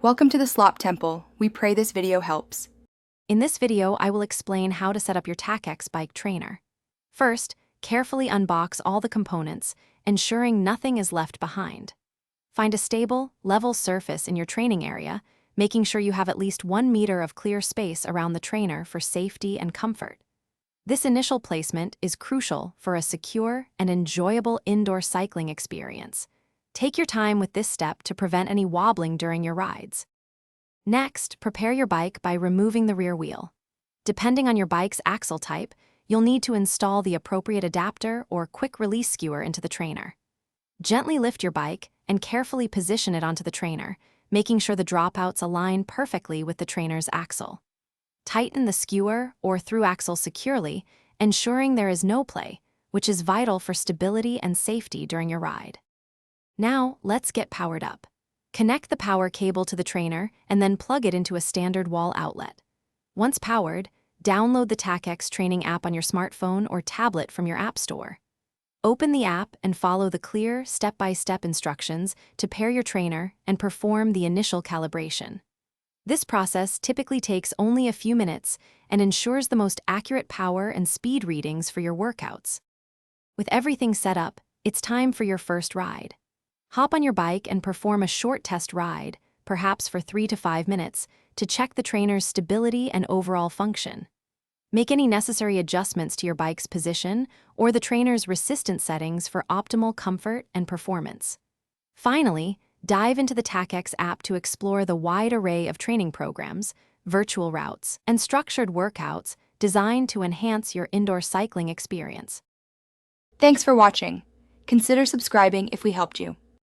Welcome to the Slop Temple. We pray this video helps. In this video, I will explain how to set up your Tacx bike trainer. First, carefully unbox all the components, ensuring nothing is left behind. Find a stable, level surface in your training area, making sure you have at least 1 meter of clear space around the trainer for safety and comfort. This initial placement is crucial for a secure and enjoyable indoor cycling experience. Take your time with this step to prevent any wobbling during your rides. Next, prepare your bike by removing the rear wheel. Depending on your bike's axle type, you'll need to install the appropriate adapter or quick-release skewer into the trainer. Gently lift your bike and carefully position it onto the trainer, making sure the dropouts align perfectly with the trainer's axle. Tighten the skewer or through axle securely, ensuring there is no play, which is vital for stability and safety during your ride. Now, let's get powered up. Connect the power cable to the trainer and then plug it into a standard wall outlet. Once powered, download the Tacx training app on your smartphone or tablet from your app store. Open the app and follow the clear, step-by-step instructions to pair your trainer and perform the initial calibration. This process typically takes only a few minutes and ensures the most accurate power and speed readings for your workouts. With everything set up, it's time for your first ride. Hop on your bike and perform a short test ride, perhaps for 3 to 5 minutes, to check the trainer's stability and overall function. Make any necessary adjustments to your bike's position or the trainer's resistance settings for optimal comfort and performance. Finally, dive into the Tacx app to explore the wide array of training programs, virtual routes, and structured workouts designed to enhance your indoor cycling experience. Thanks for watching. Consider subscribing if we helped you.